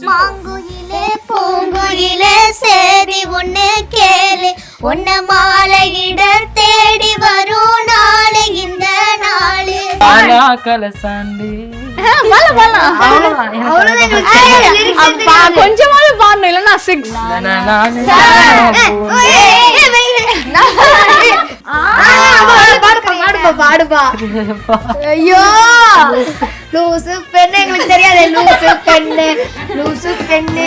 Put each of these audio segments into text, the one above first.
மாங்குயிலே பூங்குயிலே சேதி ஒண்ணு கேளு, உன்ன மாலையிட தேடி வரும் நாளை இந்த நாளு. கொஞ்சமாவது பாடணும், இல்லன்னா 6. பாடுப்பா. ஐயோ லூசு பெண்ணு, எங்களுக்கு தெரியாது. லூசு பெண்ணு, லூசு பெண்ணு.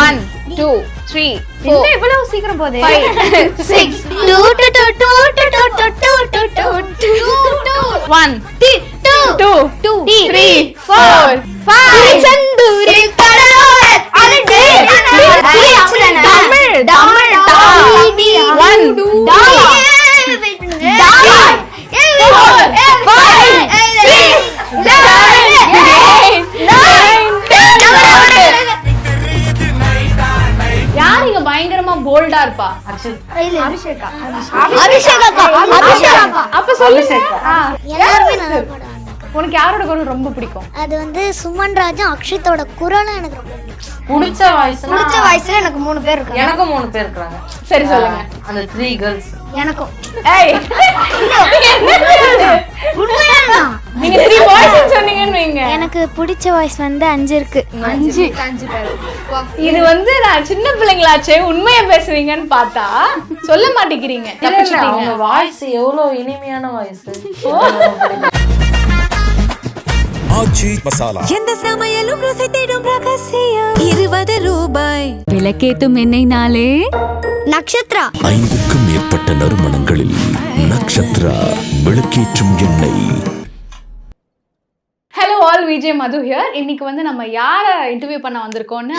1 2 3 4 இவ்வளவு சீக்கிரம் போதே. 5 6 1 2 3 4 5 சந்தூரி கடலோர அலடே தமிழ் தமிழ் தாடி 1 தாவா தாவா 4 5 6 யார் இங்க பயங்கரமா போல்டா இருப்பா? அபிஷேகா. அப்ப சொல்லு. எல்லாருமே நல்லா பாடுவாங்க. உனக்கு யாரோட குரல் ரொம்ப பிடிக்கும்? அது வந்து சுமன் ராஜா அக்ஷித்தோட குரலும் எனக்கு ரொம்ப பிடிக்கும். புடிச்ச வயசுல எனக்கு 3 பேர் இருக்காங்க. எனக்கும் 3 பேர் இருக்காங்க. சரி சொல்லுங்க. அந்த 3 girls. எனக்கும் ஏய் நீங்க 3 boys சொன்னீங்கன்னு வைங்க. எனக்கு பிடிச்ச வாய்ஸ் வந்து 5 இருக்கு. 5 பேர். இது வந்து நான் சின்ன பிள்ளைங்களாச்சே உண்மையா பேசுவீங்கன்னு பார்த்தா சொல்ல மாட்டேங்கிறீங்க. தப்பிச்சிட்டீங்க. அவங்க வாய்ஸ் எவ்வளவு இனிமையான வாய்ஸ். ஆச்சி மசாலா எந்த சமையலும் ருசி தேடும் ரகசியம் 20 ரூபாய் விளக்கேத்தும் எண்ணெய் நாளே நட்சத்திரா. 5க்கும் மேற்பட்ட நறுமணங்களில் நட்சத்திரா விளக்கேற்றும் எண்ணெய். Hello all, Vijay Madhu here. இன்னைக்கு வந்து நம்ம யாரை இன்டர்வியூ பண்ண வந்திருக்கோம்னு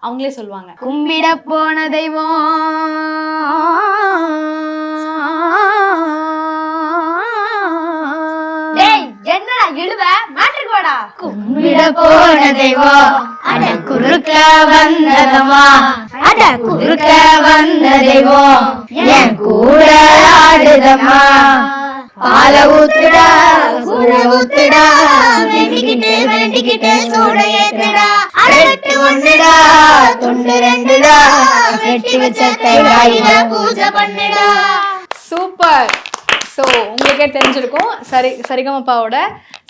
அவங்களே சொல்லுவாங்க. கும்பிட போன தெய்வம் என்னடா இழுவ மாட்டுக்கு வாடா. கும்பிட போன தெய்வம் அட குறுக்க வந்ததமா, அட குறுக்க வந்த தெய்வம் என் கூட ஆடுதமா. பால ஊத்துடா சூட ஊத்துடா, வேண்டிக்கிட்டு வேண்டிக்கிட்டு சூட ஏத்துடா. அடட்டு ஒண்ணுடா தொண்டு 2டா, வெட்டி வச்ச தேங்காயில பூஜை பண்ணுடா. சூப்பர். ஸோ உங்களுக்கே தெரிஞ்சிருக்கும், சரிகமபாவோட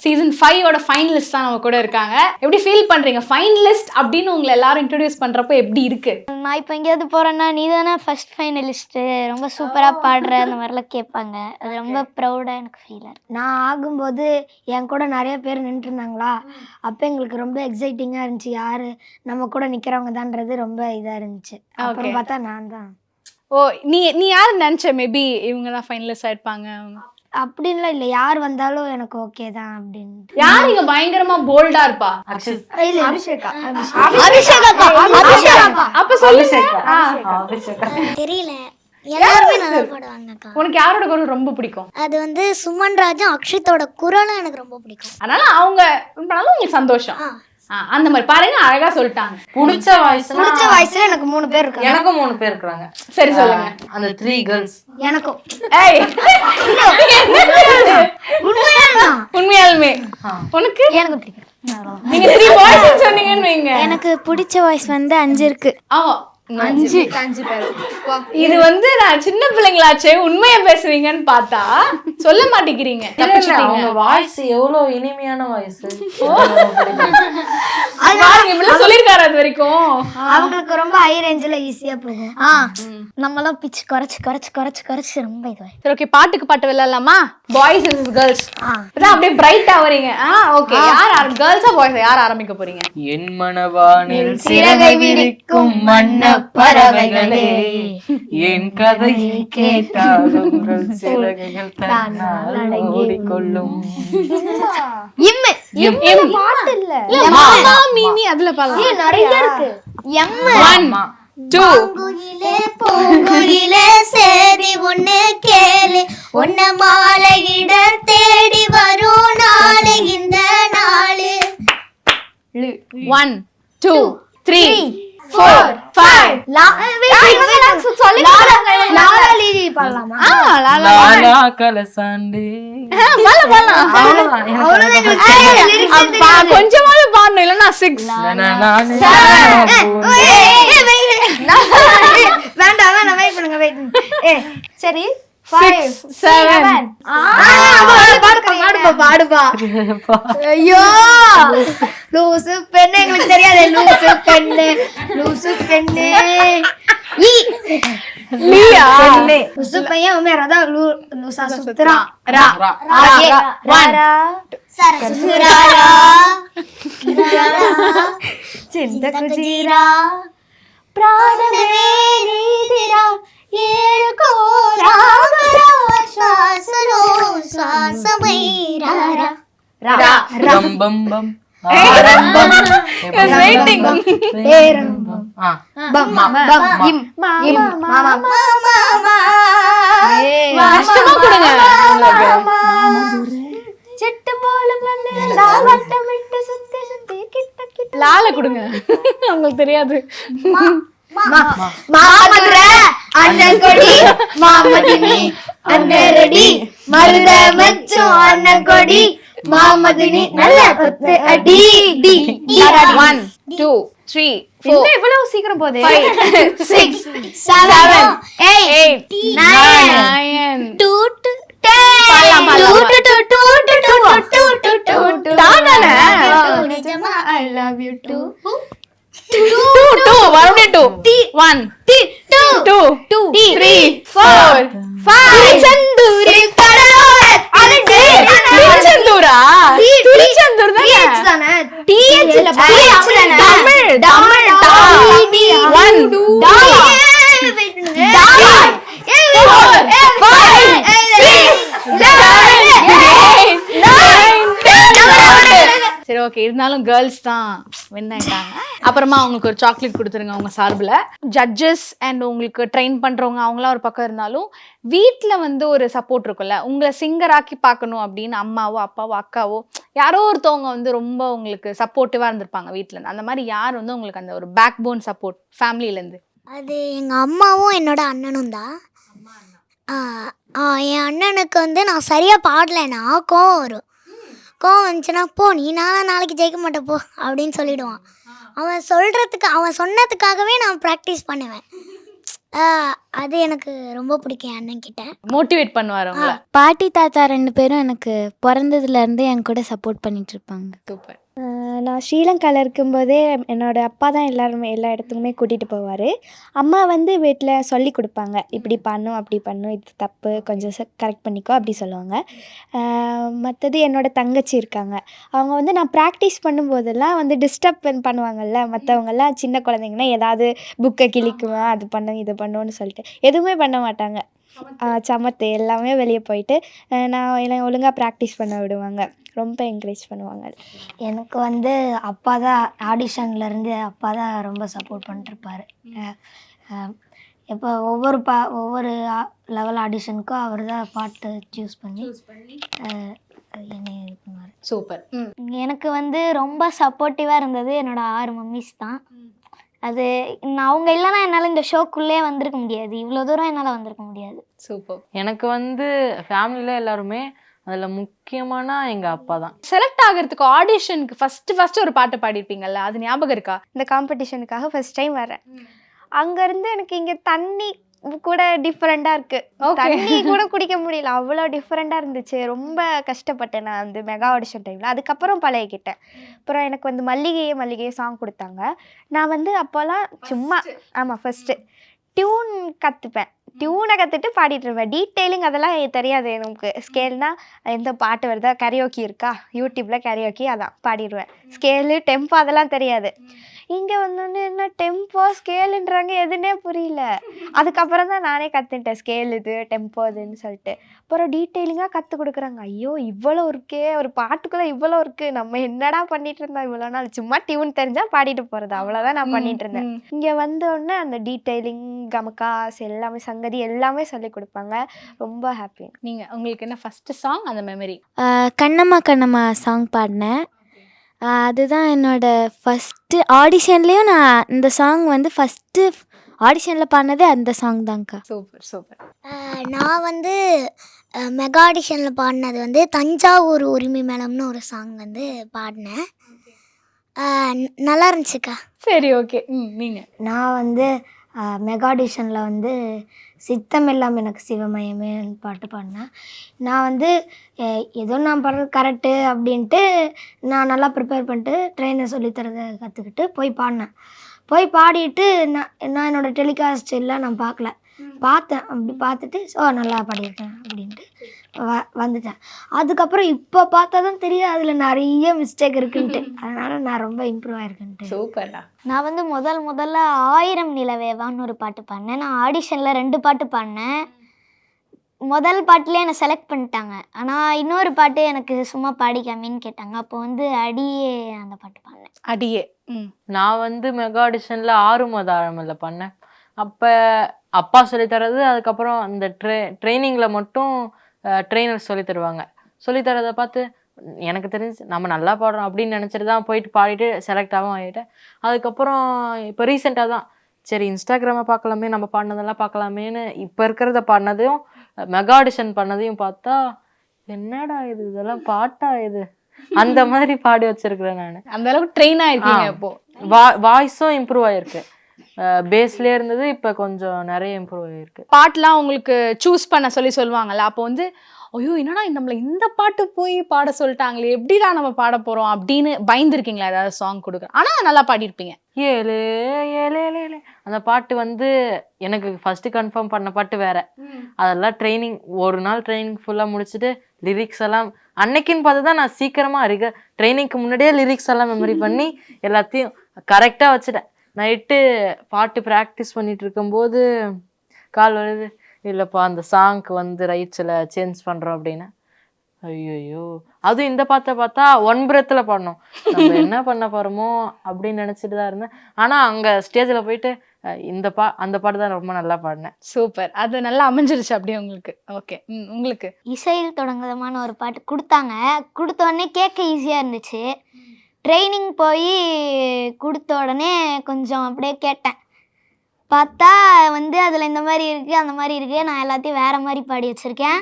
சீசன் 5ஓட ஃபைனலிஸ்ட் தான் நம்ம கூட இருக்காங்க. எப்படி ஃபீல் பண்றீங்க? ஃபைனலிஸ்ட் அப்படின்னு உங்களை எல்லாரும் இன்ட்ரோடியூஸ் பண்றப்போ எப்படி இருக்கு? நான் இப்போ எங்கேயாவது போறேன்னா நீ தானே ஃபர்ஸ்ட் ஃபைனலிஸ்ட், ரொம்ப சூப்பரா பாடுற அந்த மாதிரிலாம் கேட்பாங்க. அது ரொம்ப ப்ரௌடா எனக்கு ஃபீல் ஆகுது. நான் ஆகும்போது என் கூட நிறைய பேர் நின்றுட்டு இருந்தாங்களா, அப்போ எங்களுக்கு ரொம்ப எக்ஸைட்டிங்காக இருந்துச்சு. யாரு நம்ம கூட நிற்கிறவங்க தான்றது ரொம்ப இதாக இருந்துச்சு. அப்புறம் பார்த்தா நான் தான். ஓ, நீ யாரு நினைச்ச மேபி இவங்க தான் ஃபைனலிஸ்ட் ஆயிருப்பாங்க அப்படின்லாம் இல்லை, யார் வந்தாலும் எனக்கு ஓகே தான் அப்படின்னு. யார் இங்க பயங்கரமா போல்டா இருப்பா? அபிஷேகா. அப்ப சொல்லு. தெரியல, எல்லாருமே நல்லா பாடுவாங்கக்கா. உனக்கு யாரோட குரல் ரொம்ப பிடிக்கும்? அது வந்து சுமன் ராஜா அக்ஷித்தோட குரலும் எனக்கு ரொம்ப பிடிக்கும். அதனால அவங்க பண்ணாலும் உங்களுக்கு சந்தோஷம். அந்த மாதிரி பாருங்க, அழகா சொல்லிட்டாங்க. புடிச்ச வயசுல எனக்கு 3 பேர் இருக்காங்க. எனக்கும் 3 பேர் இருக்காங்க. சரி சொல்லுங்க. அந்த 3 girls. எனக்கும் ஏய் உண்மையாலுமே உனக்கு எனக்கு பிடிக்கும். நீங்க 3 boys சொன்னீங்கன்னு வைங்க. எனக்கு பிடிச்ச வாய்ஸ் வந்து 5 இருக்கு. ஆமா 5 பேர். இது வந்து நான் சின்ன பிள்ளைங்களாச்சே உண்மையா பேசுவீங்கன்னு பார்த்தா சொல்ல மாட்டேங்கிறீங்க. தப்பிச்சிட்டீங்க. அவங்க வாய்ஸ் எவ்வளவு இனிமையான வாய்ஸ். இப்படிலாம் சொல்லிருக்காரு அது வரைக்கும். அவங்களுக்கு ரொம்ப ஹை ரேஞ்சில் ஈஸியா போகும். நம்மளாம் பிச்சு குறைச்சு ரொம்ப இதுவாய். சரி, ஓகே, பாட்டுக்கு பாட்டு விளையாடலாமா? Boys is girls. அதான் அப்படியே பிரைட்டா வரீங்க. ஓகே, யார் கேர்ள்ஸா பாய்ஸ் யார் ஆரம்பிக்க போறீங்க? என் மனவானில் சிறகை விரிக்கும் மன்ன பறவைகளே, என் கதையை கேட்டால் உங்கள் சிறகுகள் தன்னால் ஓடிக்கொள்ளும். பாட்டு இல்ல, மாமா மீமி அதுல பாடலாம். நிறைய இருக்கு. 1 2 பூங்குயிலே பூங்குயிலே சேதி ஒண்ணு கேளு, உன்ன மாலையிட தேடி வரும் நாளை இந்த நாளு. 1 2 3 4 5 பாடலாமா? லாலா கலசாண்டே. கொஞ்சமாவது பாடணும், போடணும் இல்லைன்னா 6. வேண்டாம் வெயிட் பண்ணுங்க வெயிட். சரி 5 7 பாடுப்பா. ஐயோ லூசு பெண்ணு எங்களுக்கு தெரியாது. லூசு பெண்ணு லியா லூசு பையன் உமே ரதா லூசா சுத்ரா ரா ஆயே 1 சரசுராரா చింతకు జీరా ప్రాణమే నీదిరా ఏడుకో రాగరా శ్వాసలో శ్వాసమై రారా రా రం బం బం waiting. బం బం ఇం ఇం మామా கஷ்டமா கொடுங்க. చెట్టు పోల మన్నెలా వట్టమిట్టు సుత్తి సుత్తి కిట్ట కిట్ట லால கொடுங்க. உங்களுக்கு தெரியாது. மாமதுர அண்ணன் கொடி மாமதினி அண்ணரடி மருத மச்சும் அண்ணன் கொடி மாமதினி நல்ல கொத்து அடி டி 1 2 3 4 இவ்வளவு சீக்கிரம் போதே 5 6 7 8 9 2 I love you too. 2 மறுபடியும் 2 1 2 3 4 5 திருச்செந்தூரி கடலோர அலடே திருச்செந்தூரா? திருச்செந்தூர் தானே. TH இல்ல தமிழ் தமிழ் டா 1 டா சரி ஓகே, இருந்தாலும் கேர்ள்ஸ் தான் வின் ஆயிட்டாங்க. அப்புறமா அவங்களுக்கு ஒரு சாக்லேட் கொடுத்துருங்க அவங்க சார்பில். ஜட்ஜஸ் அண்ட் உங்களுக்கு ட்ரெயின் பண்ணுறவங்க அவங்களாம் ஒரு பக்கம் இருந்தாலும் வீட்டில் வந்து ஒரு சப்போர்ட் இருக்கும்ல, உங்களை சிங்கராக்கி பார்க்கணும் அப்படின்னு அம்மாவோ அப்பாவோ அக்காவோ யாரோ ஒருத்தவங்க வந்து ரொம்ப உங்களுக்கு சப்போர்ட்டிவாக இருந்திருப்பாங்க வீட்டில். அந்த மாதிரி யார் வந்து உங்களுக்கு அந்த ஒரு பேக் போன் சப்போர்ட் ஃபேமிலியிலேருந்து? அது எங்கள் அம்மாவும் என்னோட அண்ணனும் தான். என் அண்ணனுக்கு வந்து நான் சரியாக பாடலைன்னா கோவம் வந்துச்சுன்னா போ நீ நாளைக்கு ஜெயிக்க மாட்டேன் போ அப்படின்னு சொல்லிடுவான். அவன் சொன்னதுக்காகவே நான் ப்ராக்டிஸ் பண்ணுவேன். அது எனக்கு ரொம்ப பிடிக்கும் என் அண்ணன் கிட்ட. மோட்டிவேட் பண்ணுவார் உங்களை. பாட்டி தாத்தா 2 பேரும் எனக்கு பிறந்ததுலேருந்து என் கூட சப்போர்ட் பண்ணிட்டு இருப்பாங்க. சூப்பர். நான் ஸ்ரீலங்காவில் இருக்கும்போதே என்னோடய அப்பா தான் எல்லா இடத்துக்குமே கூட்டிகிட்டு போவார். அம்மா வந்து வீட்டில் சொல்லி கொடுப்பாங்க, இப்படி பண்ணும் அப்படி பண்ணும், இது தப்பு, கொஞ்சம் கரெக்ட் பண்ணிக்கோ அப்படி சொல்லுவாங்க. மற்றது என்னோடய தங்கச்சி இருக்காங்க, அவங்க வந்து நான் ப்ராக்டிஸ் பண்ணும்போதெல்லாம் வந்து டிஸ்டர்ப் பண்ணுவாங்கல்ல மற்றவங்கெல்லாம். சின்ன குழந்தைங்கன்னா ஏதாவது புக்கை கிழிக்குவேன், அது பண்ணும் இது பண்ணுன்னு சொல்லிட்டு எதுவுமே பண்ண மாட்டாங்க. சமத்து எல்லாமே வெளியே போயிட்டு நான் என்னை ஒழுங்காக ப்ராக்டிஸ் பண்ண விடுவாங்க, ரொம்ப என்கரேஜ் பண்ணுவாங்க. எனக்கு வந்து அப்பா தான் ஆடிஷன்லேருந்து அப்பா தான் ரொம்ப சப்போர்ட் பண்ணிட்டுருப்பார். இப்போ ஒவ்வொரு லெவல் ஆடிஷனுக்கும் அவர் தான் பாட்டு சூஸ் பண்ணி என்னை இது பண்ணுவார். சூப்பர். எனக்கு வந்து ரொம்ப சப்போர்ட்டிவாக இருந்தது என்னோட 6 மம்மிஸ் தான். அது அவங்க இல்லைன்னா என்னால் இந்த ஷோக்குள்ளே வந்திருக்க முடியாது, இவ்வளோ தூரம் என்னால் வந்திருக்க முடியாது. சூப்பர். எனக்கு வந்து ஃபேமிலியில் எல்லாருமே அதில் முக்கியமான எங்கள் அப்பா தான். செலக்ட் ஆகிறதுக்கு ஆடிஷனுக்கு ஃபர்ஸ்ட் ஒரு பாட்டு பாடிருப்பீங்கல்ல, அது ஞாபகம் இருக்கா? இந்த காம்படிஷனுக்காக ஃபர்ஸ்ட் டைம் வரேன். அங்கேருந்து எனக்கு இங்கே தண்ணி கூட டிஃப்ரெண்ட்டாக இருக்குது. தண்ணி கூட குடிக்க முடியல, அவ்வளோ டிஃப்ரெண்ட்டாக இருந்துச்சு. ரொம்ப கஷ்டப்பட்டேன் நான் அந்த மெகா ஆடிஷன் டைமில். அதுக்கப்புறம் பழகிக்கிட்டேன். அப்புறம் எனக்கு வந்து மல்லிகையே சாங் கொடுத்தாங்க. நான் வந்து அப்போல்லாம் சும்மா ஃபஸ்ட்டு டியூன் கற்றுப்பேன். டியூனை கற்றுட்டு பாடிட்டு இருப்பேன். டீட்டெயிலிங் அதெல்லாம் தெரியாது எனக்கு. ஸ்கேல்னால் எந்த பாட்டு வருதா, கரியோக்கி இருக்கா, யூடியூப்பில் கரியோக்கி அதான் பாடிடுவேன். ஸ்கேலு டெம்போ அதெல்லாம் தெரியாது. இங்கே வந்தோடனே என்ன டெம்போ ஸ்கேலுன்றாங்க, எதுனே புரியல. அதுக்கப்புறம் தான் நானே கற்றுட்டேன் ஸ்கேல் இது டெம்போ இதுன்னு சொல்லிட்டு. அப்புறம் டீட்டெயிலிங்காக கற்றுக் கொடுக்குறாங்க. ஐயோ இவ்வளோ இருக்கே, ஒரு பாட்டுக்குள்ளே இவ்வளோ இருக்குது, நம்ம என்னடா பண்ணிட்டு இருந்தோம் இவ்வளோ நாள், சும்மா டியூன் தெரிஞ்சால் பாடிட்டு போகிறது, அவ்வளோதான் நான் பண்ணிட்டு இருந்தேன். இங்கே வந்தோடனே அந்த டீட்டெயிலிங் கமக்காஸ் எல்லாமே சங்கதி எல்லாமே சொல்லி கொடுப்பாங்க. ரொம்ப ஹாப்பி. நீங்கள் உங்களுக்கு என்ன ஃபர்ஸ்ட் சாங் அந்த மெமரி? கண்ணம்மா சாங் பாடினேன். அதுதான் என்னோட ஃபஸ்ட்டு ஆடிஷன்லேயும் நான் இந்த சாங் வந்து ஃபஸ்ட்டு ஆடிஷனில் பாடினதே அந்த சாங் தான்க்கா. சூப்பர். நான் வந்து மெகா ஆடிஷனில் பாடினது வந்து தஞ்சாவூர் உரிமை மேளம்னு ஒரு சாங் வந்து பாடினேன். நல்லா இருந்துச்சுக்கா. சரி, ஓகே. நீங்க நான் வந்து மெகா ஆடிஷனில் வந்து சித்தமெல்லாம் எனக்கு சிவமயமே பாட்டு பாடினேன். நான் வந்து ஏதோ நான் பாடுறது கரெக்டு அப்படின்ட்டு நான் நல்லா ப்ரிப்பேர் பண்ணிட்டு ட்ரெயினர் சொல்லித்தரதை கற்றுக்கிட்டு போய் பாடினேன். போய் பாடிட்டு நான் என்னோடய டெலிகாஸ்ட் எல்லாம் நான் பார்க்கல. பார்த்தேன். அப்படி பார்த்துட்டு நல்லா பாடியிருக்கேன் அப்படின்ட்டு வந்துட்டேன். அதுக்கப்புறம் இப்போ பார்த்தா தான் தெரியும் அதில் நிறைய மிஸ்டேக் இருக்குன்ட்டு. அதனால் நான் ரொம்ப இம்ப்ரூவ் ஆயிருக்கேன்ட்டு. சூப்பர்டா. நான் வந்து முதல்ல 1000 நிலவேவான்னு ஒரு பாட்டு பாடினேன். நான் ஆடிஷனில் 2 பாட்டு பாடினேன். முதல் பாட்டுலேயே என்னை செலக்ட் பண்ணிட்டாங்க. ஆனால் இன்னொரு பாட்டு எனக்கு சும்மா பாடிக்காமின்னு கேட்டாங்க. அப்போ வந்து அடியே அந்த பாட்டு பாடினேன். அடியே. நான் வந்து மெகா ஆடிஷனில் 6 மதாரமில் பண்ணேன். அப்போ அப்பா சொல்லித்தரது, அதுக்கப்புறம் அந்த ட்ரைனிங்கில் மட்டும் ட்ரெயினர் சொல்லி தருவாங்க. சொல்லித்தரதை பார்த்து எனக்கு தெரிஞ்சு நம்ம நல்லா பாடுறோம் அப்படின்னு நினச்சிட்டு தான் போயிட்டு பாடிட்டு செலக்ட் ஆகிட்டேன். அதுக்கப்புறம் இப்போ ரீசெண்டாக தான் சரி இன்ஸ்டாகிராமை பார்க்கலாமே, நம்ம பாடினதெல்லாம் பார்க்கலாமேன்னு இப்போ இருக்கிறத பாடினதையும் மெகா ஆடிஷன் பண்ணதையும் பார்த்தா என்னடா இது, இதெல்லாம் பாட்டா இது, அந்த மாதிரி பாடி வச்சிருக்கிறேன் நான். அந்த அளவுக்கு ட்ரெயின் ஆயிருக்கீங்க. இப்போ வாய்ஸும் இம்ப்ரூவ் ஆயிருக்கு. பேஸ்லேயே இருந்தது, இப்போ கொஞ்சம் நிறைய இம்ப்ரூவ் ஆகிருக்கு. பாட்டெலாம் உங்களுக்கு சூஸ் பண்ண சொல்லுவாங்கல்ல, அப்போ வந்து ஐயோ என்னடா நம்மளை இந்த பாட்டு போய் பாட சொல்லிட்டாங்களே, எப்படிடா நம்ம பாட போகிறோம் அப்படின்னு பயந்துருக்கீங்களா ஏதாவது சாங் கொடுக்க? ஆனால் நல்லா பாடியிருப்பீங்க. ஏழு ஏழு ஏழு ஏழு அந்த பாட்டு வந்து எனக்கு ஃபஸ்ட்டு கன்ஃபார்ம் பண்ண பாட்டு வேற. அதெல்லாம் ட்ரைனிங், ஒரு நாள் ட்ரைனிங் ஃபுல்லாக முடிச்சுட்டு லிரிக்ஸ் எல்லாம் அன்னைக்குன்னு பார்த்து தான் நான் சீக்கிரமாக ட்ரைனிங்க்கு முன்னாடியே லிரிக்ஸ் எல்லாம் மெமரி பண்ணி எல்லாத்தையும் கரெக்டாக வச்சுட்டேன். நைட்டு பாட்டு ப்ராக்டிஸ் பண்ணிட்டு இருக்கும்போது கால் வருது, இல்லைப்பா அந்த சாங்க்கு வந்து ரைட்ஸில் சேஞ்ச் பண்ணுறோம் அப்படின்னு. ஐயோ, அதுவும் இந்த பாட்டை பார்த்தா 1 breathல பாடணும். நம்ம என்ன பண்ண போகிறோமோ அப்படின்னு நினச்சிட்டு தான் இருந்தேன். ஆனால் அங்கே ஸ்டேஜில் போயிட்டு அந்த பாட்டு தான் ரொம்ப நல்லா பாடினேன். சூப்பர், அது நல்லா அமைஞ்சிருச்சு அப்படியே உங்களுக்கு. ஓகே, உங்களுக்கு இசையில் தொடங்குதமான ஒரு பாட்டு கொடுத்தாங்க. கொடுத்தோடனே கேட்க ஈஸியாக இருந்துச்சு. ட்ரைனிங் போய் கொடுத்த உடனே கொஞ்சம் அப்படியே கேட்டேன். பார்த்தா வந்து அதில் இந்த மாதிரி இருக்குது அந்த மாதிரி இருக்குது. நான் எல்லாத்தையும் வேறு மாதிரி பாடி வச்சுருக்கேன்.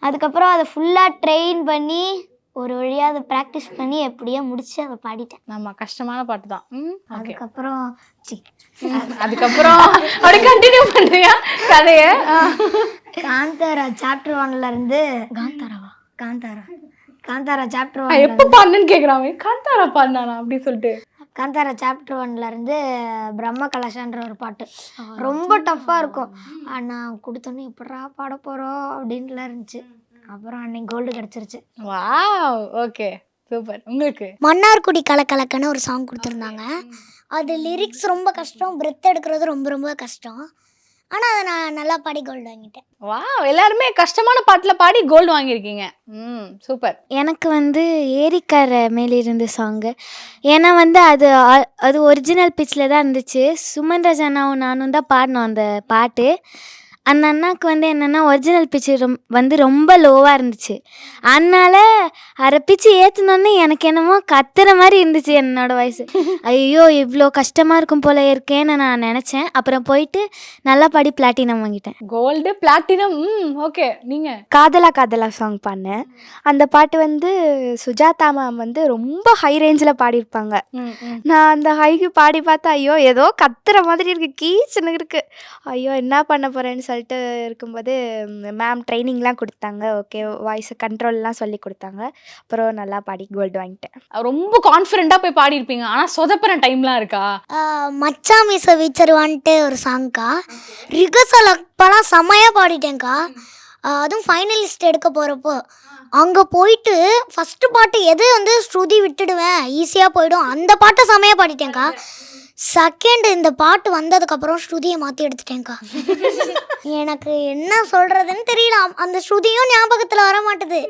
அதுக்கப்புறம் அதை ஃபுல்லாக ட்ரெயின் பண்ணி ஒரு வழியாக அதை ப்ராக்டிஸ் பண்ணி எப்படியோ முடிச்சு அதை பாடிட்டேன். நம்ம கஷ்டமான பாட்டு தான். அதுக்கப்புறம் அதுக்கப்புறம் அப்படி கண்டினியூ பண்ணுறியா கதையை? காந்தாரா சாப்டர் 1லேருந்து காந்தாரா சாப்டர் 1 எப்போ பாடுன்னு கேட்குறாங்க. காந்தாரா பாடினானா அப்படின்னு சொல்லிட்டு. காந்தாரா சாப்டர் 1லேருந்து பிரம்ம கலசன்ற ஒரு பாட்டு ரொம்ப டஃப்பாக இருக்கும். நான் கொடுத்தோன்னே எப்படா பாட போகிறோம் அப்படின்லாம் இருந்துச்சு. அப்புறம் அன்னைக்கு கோல்டு கிடச்சிருச்சு. Wow, okay, super. உங்களுக்கு மன்னார்குடி கலக்கலக்கன்னு ஒரு சாங் கொடுத்துருந்தாங்க. அது லிரிக்ஸ் ரொம்ப கஷ்டம், பிரெத் எடுக்கிறது ரொம்ப ரொம்ப கஷ்டம். ஆனால் அதை நான் நல்லா பாடி கோல்டு வாங்கிட்டேன். வாவ், எல்லாருமே கஷ்டமான பாட்டில் பாடி கோல்டு வாங்கியிருக்கீங்க. சூப்பர். எனக்கு வந்து ஏரிக்கரை மேலிருந்து சாங்கு. ஏன்னா வந்து அது ஒரிஜினல் பிச்சில் தான் இருந்துச்சு. சுமன் ராஜ் அண்ணாவும் நானும் தான் பாடினோம் அந்த பாட்டு. அந்த அண்ணாவுக்கு வந்து என்னென்னா ஒரிஜினல் பிச்சு வந்து ரொம்ப லோவாக இருந்துச்சு. அதனால் அரை பிச்சு ஏற்றினோன்னே எனக்கு என்னமோ கத்துற மாதிரி இருந்துச்சு என்னோடய வாய்ஸு. ஐயோ இவ்வளோ கஷ்டமாக இருக்கும் போல இருக்கேன்னு நான் நினச்சேன். அப்புறம் போயிட்டு நல்லா பாடி பிளாட்டினம் வாங்கிட்டேன். Gold platinum. ஓகே, நீங்கள் காதலா சாங் பாடினேன். அந்த பாட்டு வந்து சுஜாதா மேம் வந்து ரொம்ப ஹை ரேஞ்சில் பாடியிருப்பாங்க. நான் அந்த ஹைக்கு பாடி பார்த்தா ஐயோ ஏதோ கத்துற மாதிரி இருக்குது, கீச்சுன்னு இருக்குது. ஐயோ என்ன பண்ண போகிறேன்னு சொல்லிட்டு இருக்கும்போது மேம் ட்ரைனிங்லாம் கொடுத்தாங்க. ஓகே, வாய்ஸை கண்ட்ரோல்லாம் சொல்லி கொடுத்தாங்க. அப்புறம் நல்லா பாடி கோல்டு வாங்கிட்டேன். ரொம்ப கான்ஃபிடென்ட்டாக போய் பாடியிருப்பீங்க. ஆனால் சொதப்பின டைம்லாம் இருக்கா? மச்சா மீச வீச்சருவான்ட்டு ஒரு சாங்க்கா. ரிகர்சல் அப்போலாம் செம்மையாக பாடிட்டேங்க்கா. அதுவும் ஃபைனலிஸ்ட் எடுக்க போகிறப்போ அங்கே போயிட்டு ஃபஸ்ட்டு பாட்டு எது வந்து ஸ்ருதி விட்டுடுவேன் ஈஸியாக போயிடும் அந்த பாட்டை செம்மையாக பாடிட்டேங்க்கா. செகண்ட் இந்த பாட்டு வந்ததுக்கப்புறம் ஸ்ருதியை மாற்றி எடுத்துட்டேங்க்கா. எனக்கு என்ன சொல்கிறதுன்னு தெரியல. அந்த ஸ்ருதியும் ஞாபகத்தில் வர மாட்டுது.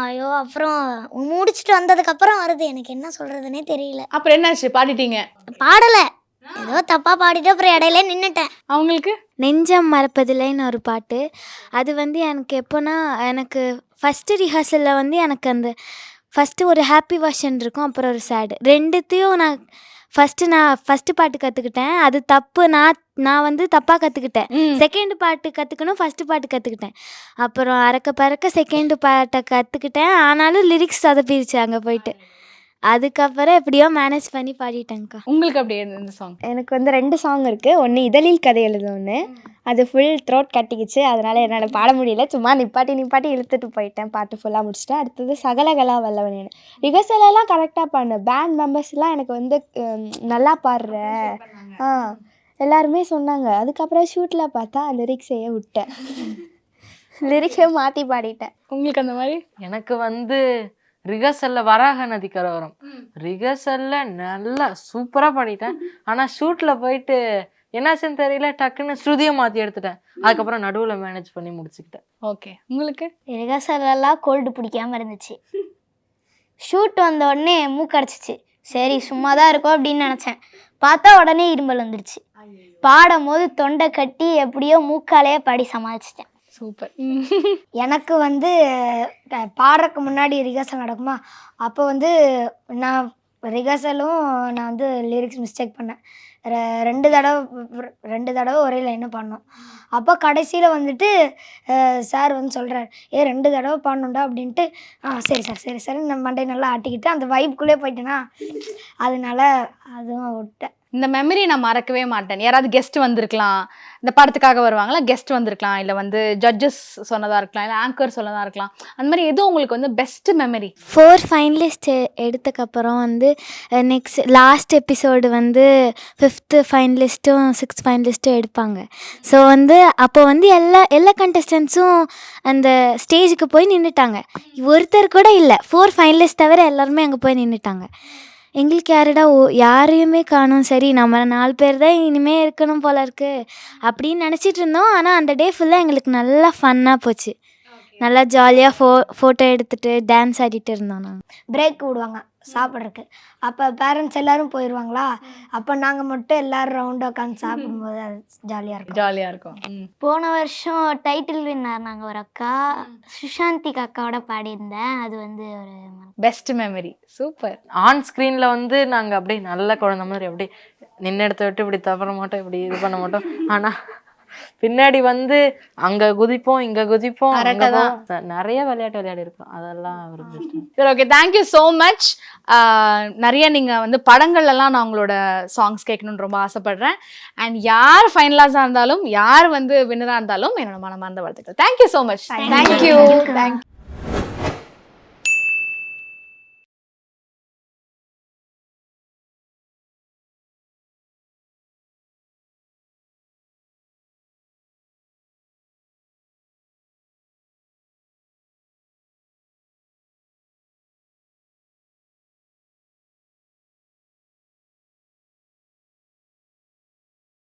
ஐயோ, அப்புறம் முடிச்சுட்டு வந்ததுக்கப்புறம் வருது. எனக்கு என்ன சொல்கிறதுனே தெரியல. அப்புறம் என்னாச்சு, பாடிட்டீங்க? பாடலை, ஏதோ தப்பாக பாடிட்டு அப்புறம் இடையில நின்றுட்டேன். அவங்களுக்கு நெஞ்சம் மறப்பதில்லைன்னு ஒரு பாட்டு. அது வந்து எனக்கு எப்போனா எனக்கு ஃபஸ்ட்டு ரிஹர்சலில் வந்து எனக்கு அந்த ஃபஸ்ட்டு ஒரு ஹாப்பி வெர்ஷன் இருக்கும், அப்புறம் ஒரு சேடு. ரெண்டுத்தையும் நான் ஃபஸ்ட்டு பாட்டு கற்றுக்கிட்டேன். அது தப்பு, நான் வந்து தப்பாக கற்றுக்கிட்டேன். செகண்ட் பாட்டு கற்றுக்கணும், ஃபஸ்ட்டு பாட்டு கற்றுக்கிட்டேன். அப்புறம் அறக்க பறக்க செகண்டு பாட்டை கற்றுக்கிட்டேன். ஆனாலும் லிரிக்ஸ் சொதப்பிடுச்சு அங்கே போயிட்டு. அதுக்கப்புறம் எப்படியோ மேனேஜ் பண்ணி பாடிட்டேங்க்கா. உங்களுக்கு அப்படி இந்த சாங்? எனக்கு வந்து 2 சாங் இருக்குது. ஒன்று இதழில் கதை எழுத ஒன்று, அது ஃபுல் த்ரோட் கட்டிக்கிச்சு, அதனால் என்னால் பாட முடியல. சும்மா நிப்பாட்டி இழுத்துட்டு போயிட்டேன், பாட்டு ஃபுல்லாக முடிச்சிட்டேன். அடுத்தது சகலகலா வல்லவனேன்னு. ரிஹர்சலெல்லாம் கரெக்டாக பாடினேன். பேண்ட் மெம்பர்ஸ்லாம் எனக்கு வந்து நல்லா பாடுற எல்லாருமே சொன்னாங்க. அதுக்கப்புறம் ஷூட்டில் பார்த்தா லிரிக்ஸையே விட்டேன், லிரிக்ஸை மாற்றி பாடிட்டேன். உங்களுக்கு அந்த மாதிரி? எனக்கு வந்து ரிஹர்சல்ல வராக நதி கரோரம் ரிஹர்சல்ல நல்லா சூப்பரா பாடிட்டேன். ஆனா ஷூட்ல போயிட்டு என்னாச்சுன்னு தெரியல, டக்குன்னு ஸ்ருதியை மாத்தி எடுத்துட்டேன். அதுக்கப்புறம் நடுவுல மேனேஜ் பண்ணி முடிச்சுக்கிட்டேன். ஓகே, உங்களுக்கு? ரிஹர்சலெல்லாம் கோல்டு பிடிக்காம இருந்துச்சு. ஷூட் வந்த உடனே மூக்கடிச்சிச்சு. சரி சும்மா தான் இருக்கும் அப்படின்னு நினச்சேன். பார்த்தா உடனே இருமல் வந்துடுச்சு. பாடும் போது தொண்டை கட்டி எப்படியோ மூக்காலேயே பாடி சமாளிச்சிட்டேன். சூப்பர். எனக்கு வந்து பாடுறதுக்கு முன்னாடி ரிஹர்சல் நடக்குமா, அப்போ வந்து நான் ரிஹர்சலும் நான் வந்து லிரிக்ஸ் மிஸ்டேக் பண்ணேன். 2 தடவை ஒரே லைனை பாடணும். அப்போ கடைசியில் வந்துட்டு சார் வந்து சொல்கிறார், 2 தடவை பாடணுண்டா அப்படின்ட்டு. சரி நம்ம மண்டை நல்லா ஆட்டிக்கிட்டு அந்த வைப்புக்குள்ளே போயிட்டேன்னா, அதனால அதுவும் விட்டேன். இந்த மெமரி நான் மறக்கவே மாட்டேன். யாராவது கெஸ்ட் வந்திருக்கலாம், இந்த படத்துக்காக வருவாங்களா, கெஸ்ட் வந்திருக்கலாம், இல்லை வந்து ஜட்ஜஸ் சொன்னதாக இருக்கலாம், இல்லை ஆங்கர் சொன்னதாக இருக்கலாம். அந்த மாதிரி எதுவும் உங்களுக்கு வந்து பெஸ்ட் மெமரி? 4 ஃபைனலிஸ்ட் எடுத்தக்கப்புறம் வந்து நெக்ஸ்ட் லாஸ்ட் எபிசோடு வந்து 5th ஃபைனலிஸ்ட்டும் 6th ஃபைனலிஸ்ட்டும் எடுப்பாங்க. ஸோ வந்து அப்போ வந்து எல்லா கண்டஸ்டன்ஸும் அந்த ஸ்டேஜுக்கு போய் நின்றுட்டாங்க. ஒருத்தர் கூட இல்லை, 4 ஃபைனலிஸ்ட் தவிர எல்லாருமே அங்கே போய் நின்றுட்டாங்க. எங்களுக்கு யாரையுமே காணோம். சரி நம்ம 4 பேர் தான் இனிமேல் இருக்கணும் போல இருக்கு அப்படின்னு நினச்சிட்டு இருந்தோம். ஆனால் அந்த டே ஃபுல்லாக எங்களுக்கு நல்லா ஃபன்னாக போச்சு. நல்லா ஜாலியாக ஃபோட்டோ எடுத்துகிட்டு டான்ஸ் ஆடிட்டு இருந்தோம். நாங்கள் பிரேக் விடுவாங்க சாப்பிட்றதுக்கு. அப்போ பேரண்ட்ஸ் எல்லோரும் போயிடுவாங்களா, அப்போ நாங்கள் மட்டும் எல்லோரும் ரவுண்டாக உட்காந்து சாப்பிடும்போது அது ஜாலியாக இருக்கும். போன வருஷம் டைட்டில் வின்னர் நாங்கள் ஒரு அக்கா சுஷாந்திக் அக்காவோட பாடியிருந்தேன். அது வந்து ஒரு பெஸ்ட் மெமரி. சூப்பர். ஆன் ஸ்க்ரீனில் வந்து நாங்கள் அப்படியே நல்ல குழந்த மாதிரி அப்படியே நின்று எடுத்து விட்டு இப்படி தவற மாட்டோம், இப்படி இது பண்ண மாட்டோம். ஆனால் பின்னாடி வந்து அங்கே குதிப்போம், இங்கே குதிப்போம், நிறைய விளையாட்டு விளையாடி இருக்கோம். அதெல்லாம் ஒரு பெஸ்ட். சரி, ஓகே, தேங்க்யூ ஸோ மச். நிறைய நீங்கள் வந்து படங்கள்லாம் நான் உங்களோட சாங்ஸ் கேட்கணுன்னு ரொம்ப ஆசைப்படுறேன். அண்ட் யார் ஃபைனலாஸாக இருந்தாலும், யார் வந்து வின்னராக இருந்தாலும் என்னோட மனமார்ந்த வாழ்த்துக்கள். Thank you so much. தேங்க்யூ.